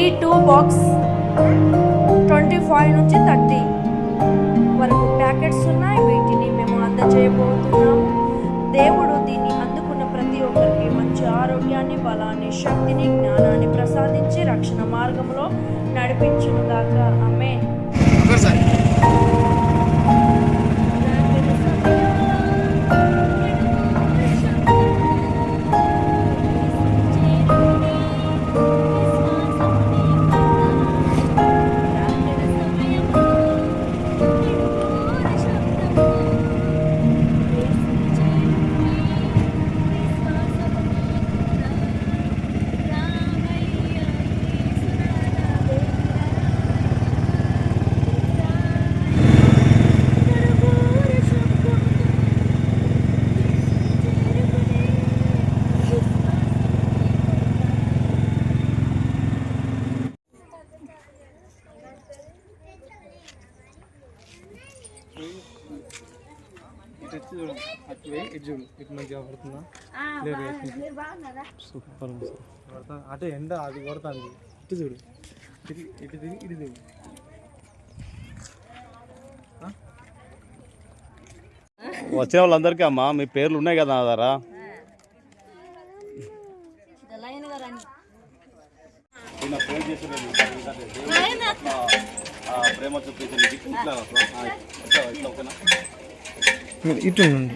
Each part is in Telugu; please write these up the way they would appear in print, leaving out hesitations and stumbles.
ఈ 2 బాక్స్ 25 నుంచి 30 వరకు ప్యాకెట్స్ ఉన్నాయి. వీటిని మేము అందజేయబోతున్నాము. దేవుడు దీన్ని అందుకున్న ప్రతి ఒక్కరికి మంచి ఆరోగ్యాన్ని, బలాన్ని, శక్తిని, జ్ఞానాన్ని ప్రసాదించి రక్షణ మార్గంలో నడిపించునుగాక. ఆమేన్. సూపర్ అంటే ఎండ అది కొడుతుంది. ఇటు చూడు, ఇటు తిరిగి ఇటు తిరిగి. వచ్చిన వాళ్ళందరికీ అమ్మా మీ పేర్లు ఉన్నాయి కదా నా దగ్గర. ప్రేమ చూపించండి ఇటు నుండి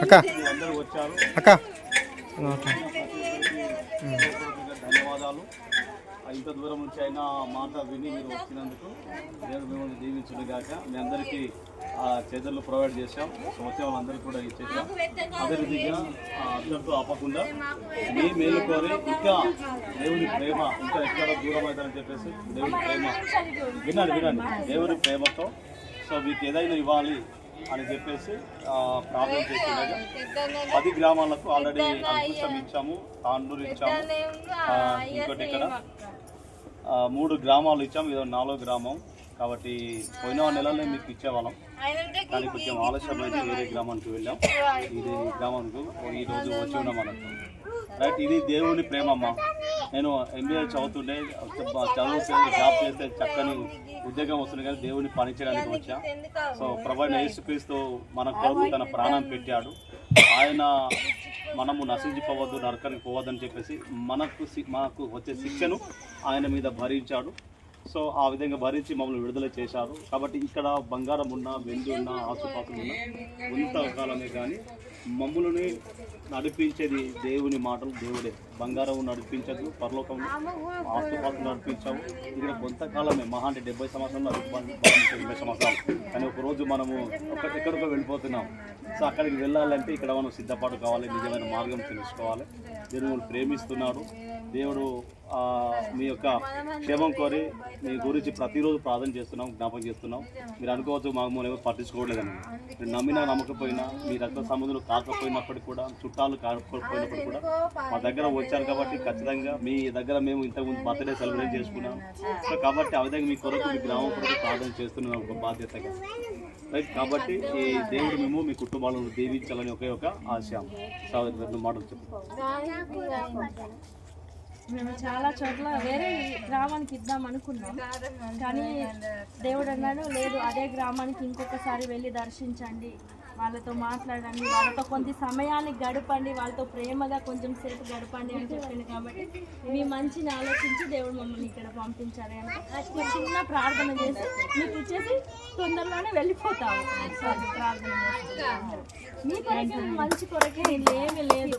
అక్క అక్క ధన్యవాదాలు. ఇంత దూరం నుంచి అయినా మాట విని మీరు వచ్చినందుకు దేవుడు మిమ్మల్ని దీవించుగాక. మీ అందరికీ చేతులు ప్రొవైడ్ చేశాం. వచ్చే వాళ్ళందరికీ కూడా ఇచ్చేసాం. అదే విధంగా అందరితో ఆపకుండా మీ మేలు కోరి ఇంకా దేవుని ప్రేమ ఇంకా ఎక్కడ దూరం అవుతారని చెప్పేసి దేవుని ప్రేమ వినండి దేవుని ప్రేమతో సో మీకు ఏదైనా ఇవ్వాలి అని చెప్పేసి ప్రార్థన చేస్తుండగా 10 గ్రామాలకు ఆల్రెడీ అంకుశం ఇచ్చాము, తాండూరు ఇచ్చాము, ఇంకోటి ఇక్కడ 3 గ్రామాలు ఇచ్చాము. ఇది 4వ గ్రామం. కాబట్టి పోయిన నెలలే మీకు ఇచ్చేవాళ్ళం, కానీ కొంచెం ఆలస్యమైంది. వేరే గ్రామానికి వెళ్ళాం. ఇది గ్రామానికి ఈరోజు వచ్చి ఉన్నాం అన్నట్టు. రైట్, ఇది దేవుని ప్రేమ అమ్మ. నేను MBA చదువుతుండే చదువుతే జాబ్ చేస్తే చక్కని ఉద్యోగం వస్తుంది కానీ దేవుని పని చేయడానికి వచ్చా. సో ప్రభువైన యేసుక్రీస్తు మన కొరకు తన ప్రాణం పెట్టాడు. ఆయన మనము నశించిపోవద్దు, నరకానికి పోవద్దని చెప్పేసి మనకు వచ్చే శిక్షను ఆయన మీద భరించాడు. సో ఆ విధంగా భరించి మమ్మల్ని విడుదల చేశారు. కాబట్టి ఇక్కడ బంగారం ఉన్నా, వెండి ఉన్నా, ఆసుపాత్రులు ఉన్నా కొంతకాలమే కానీ మమ్మల్ని నడిపించేది దేవుని మాటలు, దేవుడే. బంగారం నడిపించదు, పరలోకంలో ఆసుపాత్రులు నడిపించాము. ఇక్కడ కొంతకాలమే, మహా అంటే 70 సంవత్సరాలు, 80 సంవత్సరాలు. కానీ ఒకరోజు మనము ఎక్కడికో వెళ్ళిపోతున్నాం. సో అక్కడికి వెళ్ళాలంటే ఇక్కడ మనం సిద్ధపాటు కావాలి, నిజమైన మార్గం తెలుసుకోవాలి. దేవుడు ప్రేమిస్తున్నాడు. దేవుడు మీ యొక్క క్షేమం కోరి మీ గురించి ప్రతిరోజు ప్రార్థన చేస్తున్నాం, జ్ఞాపకం చేస్తున్నాం. మీరు అనుకోవచ్చు మాకు ఏమో పట్టించుకోవట్లేదని. మీరు నమ్మినా నమ్మకపోయినా, మీ రక్త సంబంధులు కాకపోయినప్పటికీ కూడా, చుట్టాలు కాకపోయినప్పటికీ కూడా మా దగ్గర వచ్చారు కాబట్టి ఖచ్చితంగా మీ దగ్గర మేము ఇంతకుముందు బర్త్డే సెలబ్రేట్ చేసుకున్నాం. సో కాబట్టి ఆ విధంగా మీ కొరకు, మీ గ్రామం కొరకు ప్రార్థన చేస్తున్నాం ఒక బాధ్యతగా, రైట్. కాబట్టి ఈ దేవుడు మేము మీ కుటుంబాలను దీవించాలని ఒకే ఒక ఆశ. సార్ మాటలు చెప్పు. మేము చాలా చోట్ల వేరే గ్రామానికి ఇద్దాం అనుకున్నాం, కానీ దేవుడు అన్నాడు లేదు, అదే గ్రామానికి ఇంకొకసారి వెళ్ళి దర్శించండి, వాళ్ళతో మాట్లాడండి, వాళ్ళతో కొంత సమయాన్ని గడపండి, వాళ్ళతో ప్రేమగా కొంచెం సేపు గడపండి అని చెప్పింది. కాబట్టి మీ మంచిని ఆలోచించి దేవుడు మమ్మల్ని ఇక్కడ పంపించారు. అంటే చిన్న ప్రార్థన చేసి మీకు ఇచ్చేసి తొందరలోనే వెళ్ళిపోతాము. ప్రార్థన మీ కొరకే, మంచి కొరకే, ఏమీ లేదు.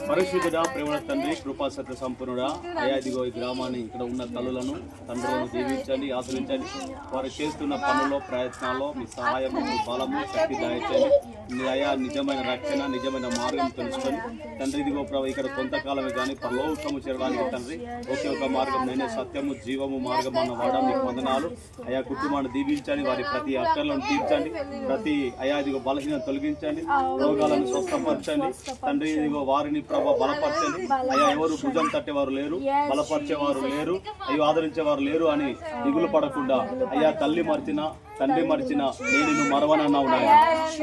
పరిశుద్ధుడా, ప్రేమ తండ్రి, కృపా సత్య సంపన్నుడా, అయ్యా ఇదిగో ఈ గ్రామాన్ని, ఇక్కడ ఉన్న తల్లులను, తండ్రులను దీవించండి, ఆశ్రయించండి. వారు చేస్తున్న పనుల్లో, ప్రయత్నాల్లో మీ సహాయము, మీ బలము, శక్తి దయచండి. మీ అయా నిజమైన రక్షణ, నిజమైన మార్గం తెలుసుకొని తండ్రి ఇదిగో ప్రభు ఇక్కడ కొంతకాలమే కానీ పరలోకము చేరడానికి తండ్రి ఒకే ఒక మార్గం, నేనే సత్యము, జీవము మార్గం అన్న వాడ మీకు వందనాలు. అయా కుటుంబాన్ని దీవించండి, వారి ప్రతి అక్కర్లను తీర్చండి, ప్రతి అయా ఇదిగో బలహీన తొలగించండి, రోగాలను స్వస్థపరచండి తండ్రి. ఇదిగో వారిని ప్రభు బలపరచండి. అయ్యా ఎవరు భుజం తట్టేవారు లేరు, బలపరిచేవారు లేరు, అయ్యో ఆదరించేవారు లేరు అని దిగులు పడకుండా, అయ్యా తల్లి మర్చినా, తండ్రి మరిచిన నేను నిన్ను మరవనన్నావు నాయన.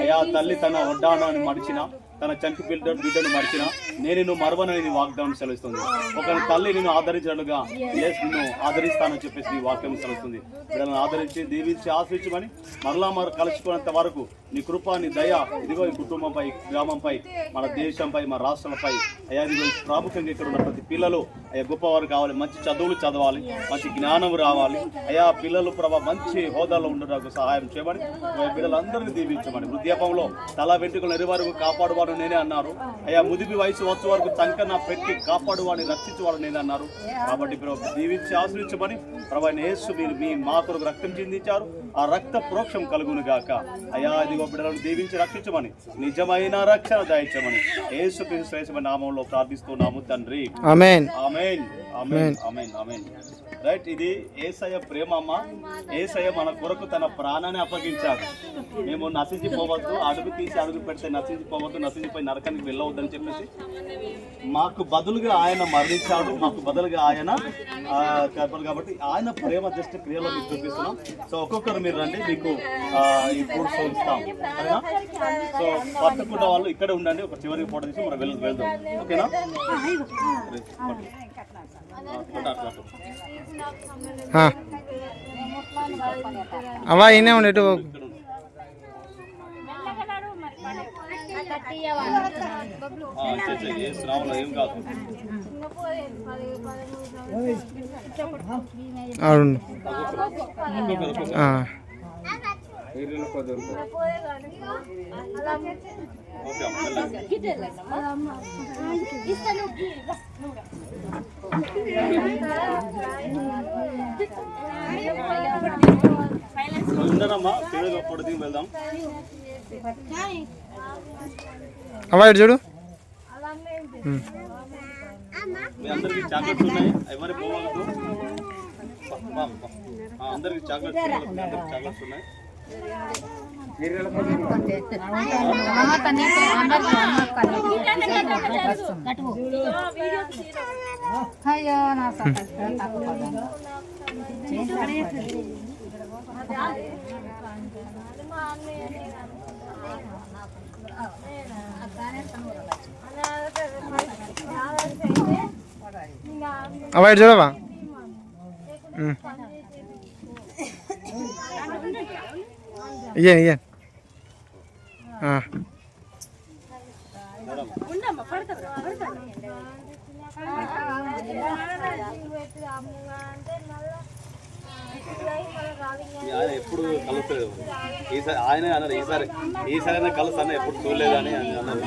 అయ్యా తల్లి తన వడ్డానాన్ని మరిచిన, తన చంటి బిడ్డను మరిచిన నేను నిన్ను మరవనని వాగ్దానం సెలవుస్తుంది. ఒక తల్లి నిన్ను ఆదరించినట్లుగా నిన్ను ఆదరిస్తానని చెప్పేసి నీ వాక్యం సెలవుస్తుంది. బిడ్డలను ఆదరించి, దీవించి, ఆశ్రయించమని మరలా కలుసుకున్నంత వరకు నీ కృప, నీ దయ ఇదిగో ఈ కుటుంబంపై, గ్రామంపై, మన దేశంపై, మన రాష్ట్రాలపై అయ్యా ఇదిగో ప్రాముఖ్యంగా ఇక్కడ ఉన్న ప్రతి పిల్లలు అయ్యా గొప్పవారు కావాలి, మంచి చదువులు చదవాలి, మంచి జ్ఞానం రావాలి. అయ్యా పిల్లలు ప్రభా మంచి హోదాలో ఉండడానికి సహాయం చేయమని, బిడ్డలందరినీ దీవించమని. వృద్ధాపంలో తల వెంట్రుకలు ఎరువరకు కాపాడువాడు నేనే అన్నారు. అయ్యా ముదిపి వయసు వచ్చే వరకు చంకన పెట్టి కాపాడువాడిని, రక్షించేవాడు నేనే అన్నారు. కాబట్టి దీవించి, ఆశ్రయించమని ప్రభు యేసు మీరు మా కొరకు రక్తం చిందించారు, ఆ రక్త ప్రోక్షం కలుగును గాక. అయ్యా ఇదిగో బిడ్డలను దీవించి రక్షించమని, నిజమైన రక్షణ దయచమని యేసు క్రీస్తు నామంలో ప్రార్థిస్తున్నాము తండ్రి. ఆమేన్, ఆమేన్, ఆమేన్, ఆమేన్, ఆమేన్. రైట్. ఇది యేసయ్య ప్రేమమ్మ. యేసయ్య మన కొరకు తన ప్రాణాన్ని అప్పగించాడు. మేము నశించిపోవద్దు, అడుగు తీసి అడుగు పెడితే నశించిపోవద్దు, నశించిపోయి నరకానికి వెళ్ళవద్దని చెప్పేసి మాకు బదులుగా ఆయన మరణించాడు, మాకు బదులుగా ఆయన కాబట్టి ఆయన ప్రేమ జస్ట్ క్రియలో మీకు చూపిస్తున్నాం. సో ఒక్కొక్కరు మీరు రండి, మీకు ఈ ఫుడ్ ఇస్తాం, సరేనా? సో పట్టుకున్న వాళ్ళు ఇక్కడే ఉండండి, ఒక చివరికి ఫోటో తీసి మనం వెళ్దాం, ఓకేనా? అవా ఇన్నే ఉండే ఇటు ఏం కాదు. ఉండనమ్మా, పొడి దిగి వెళ్దాం. అమ్మా ఇటు చూడు. మీ అందరికి చాక్లెట్స్ ఉన్నాయి, ఎవరి పోవద్దు. అందరికి చాక్లెట్స్ ఉన్నాయి. అయ్యో నా వైట్ చూడవా ఇయ్యండి ఇయ్యండి ఆయన ఎప్పుడు కలుస్తుంది ఈసారి ఆయన అన్నారు ఈసారి కలుస్తాను ఎప్పుడు చూడలేదు అని అన్నారు.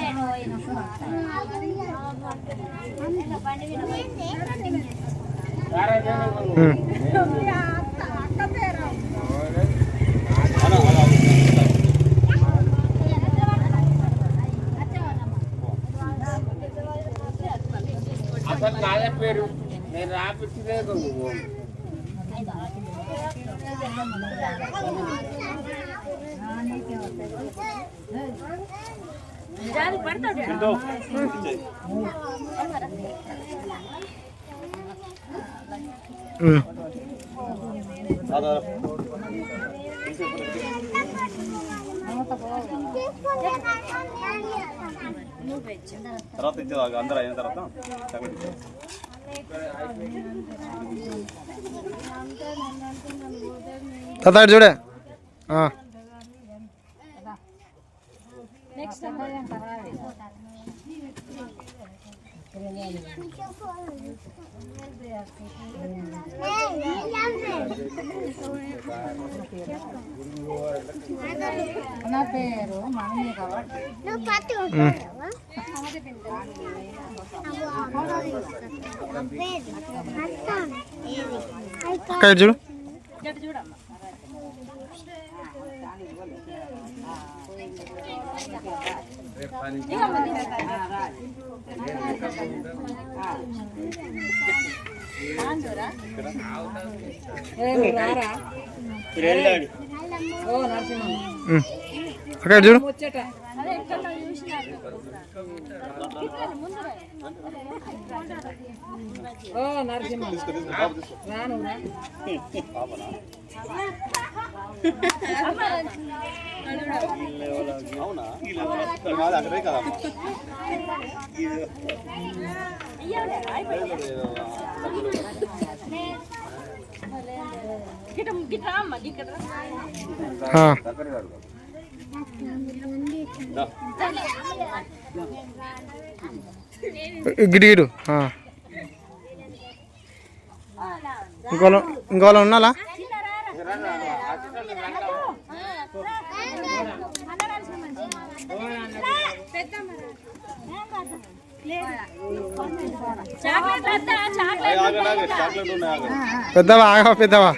అసలు నాదే పేరు నేను రాపించలేదు. తర్వాత ఇచ్చేదాకా అందరూ అయిన తర్వాత తాత చూడే నా పేరు మమ్మీ కాబట్టి చూడు అక్కడ చూడు అవునా అక్కడే కదమ్మా గిడి గిడు ఇంకోళ్ళు ఉన్నాలా పెద్దవా ఆగా పెద్దవా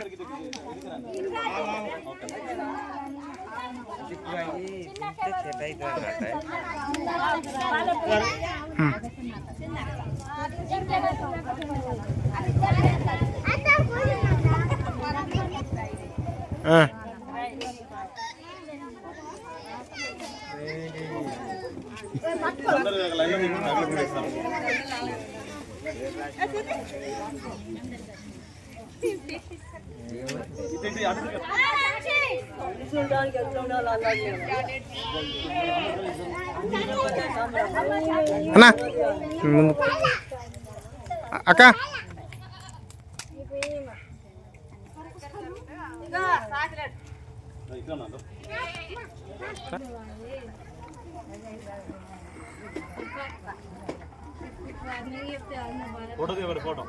అన్నా అక్క ఫోటో ఫోటో